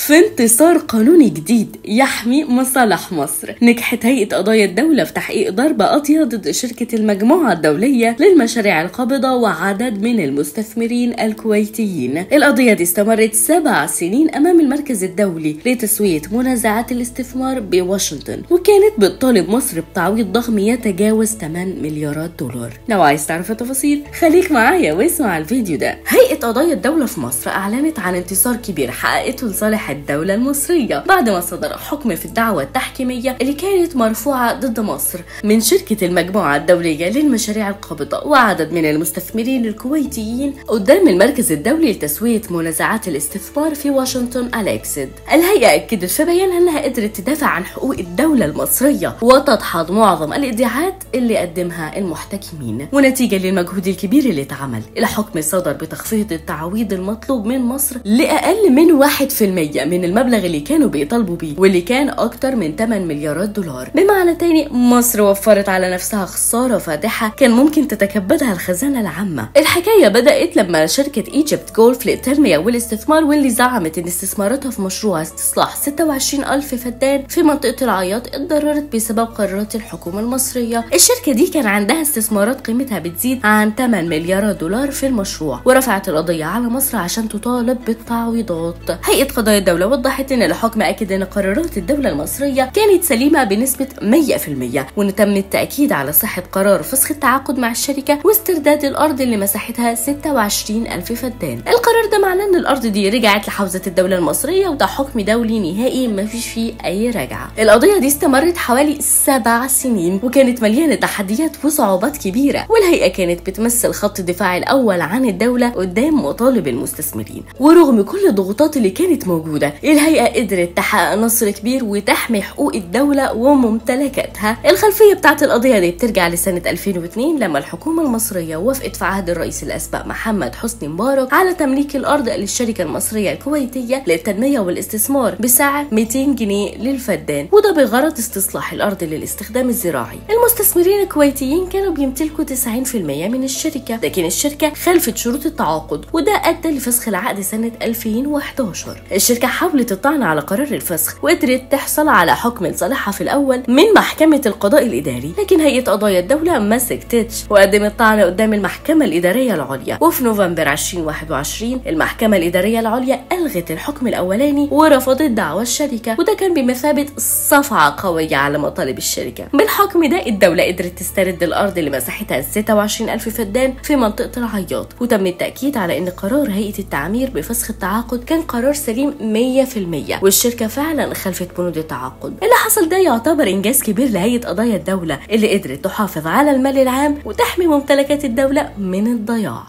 في انتصار قانوني جديد يحمي مصالح مصر، نجحت هيئة قضايا الدولة في تحقيق ضربة قاضية ضد شركة المجموعة الدولية للمشاريع القابضة وعدد من المستثمرين الكويتيين. القضية دي استمرت 7 سنين أمام المركز الدولي لتسوية منازعات الاستثمار بواشنطن، وكانت بتطالب مصر بتعويض ضخم يتجاوز 8 مليارات دولار. لو عايز تعرف التفاصيل خليك معايا واسمع الفيديو ده. هيئة قضايا الدولة في مصر أعلنت عن انتصار كبير حققته لصالح الدولة المصرية بعد ما صدر حكم في الدعوة التحكيمية اللي كانت مرفوعة ضد مصر من شركة المجموعة الدولية للمشاريع القابضة وعدد من المستثمرين الكويتيين قدام المركز الدولي لتسوية منازعات الاستثمار في واشنطن أليكسد. الهيئة أكدت في بيانها أنها قدرت تدافع عن حقوق الدولة المصرية وتدحض معظم الادعاءات اللي قدمها المحتكمين، ونتيجة للمجهود الكبير اللي اتعمل الحكم صدر بتخفيض التعويض المطلوب من مصر لأقل من 1% من المبلغ اللي كانوا بيطالبوا بيه، واللي كان أكتر من 8 مليارات دولار. بمعنى تاني مصر وفرت على نفسها خسارة فادحة كان ممكن تتكبدها الخزانة العامة. الحكاية بدأت لما شركة ايجيبت جولف للتنمية والاستثمار، واللي زعمت ان استثماراتها في مشروع استصلاح 26,000 فدان في منطقة العياط اتضررت بسبب قرارات الحكومة المصرية. الشركة دي كان عندها استثمارات قيمتها بتزيد عن 8 مليارات دولار في المشروع، ورفعت القضية على مصر عشان تطالب بالتعويضات. هيئة قضايا الدولة وضحت ان الحكم اكد ان قرارات الدولة المصرية كانت سليمة بنسبة 100%، وان تم التأكيد على صحة قرار فسخ التعاقد مع الشركة واسترداد الارض اللي مساحتها 26,000 فدان. القرار ده معناه ان الارض دي رجعت لحوزة الدولة المصرية، وده حكم دولي نهائي مفيش فيه اي رجعة. القضية دي استمرت حوالي 7 سنين وكانت مليانة تحديات وصعوبات كبيرة، والهيئة كانت بتمثل خط الدفاع الاول عن الدولة قدام مطالب المستثمرين. ورغم كل الضغوطات اللي كانت موجودة الهيئة قدرت تحقق نصر كبير وتحمي حقوق الدولة وممتلكاتها. الخلفية بتاعت القضية دي بترجع لسنة 2002 لما الحكومة المصرية وافقت في عهد الرئيس الأسبق محمد حسني مبارك على تمليك الأرض للشركة المصرية الكويتية للتنمية والاستثمار بسعر 200 جنيه للفدان، وده بغرض استصلاح الأرض للاستخدام الزراعي. المستثمرين الكويتيين كانوا بيمتلكوا 90% من الشركة، لكن الشركة خالفت شروط التعاقد وده أدى لفسخ العقد سنة 2011. الشركة حاولت الطعن على قرار الفسخ وقدرت تحصل على حكم لصالحها في الأول من محكمة القضاء الإداري، لكن هيئة قضايا الدولة ما سكتتش وقدمت طعن قدام المحكمة الإدارية العليا. وفي نوفمبر 2021 المحكمة الإدارية العليا ألغت الحكم الأولاني ورفضت دعوى الشركة، وده كان بمثابة صفعة قوية على مطالب الشركة. بالحكم ده الدولة قدرت تسترد الأرض اللي مساحتها 26,000 فدان في منطقة العياط، وتم التأكيد على أن قرار هيئة التعمير بفسخ التعاقد كان قرار سليم 100%، والشركة فعلا خلفت بنود التعاقد. اللي حصل ده يعتبر إنجاز كبير لهيئة قضايا الدولة اللي قدرت تحافظ على المال العام وتحمي ممتلكات الدولة من الضياع.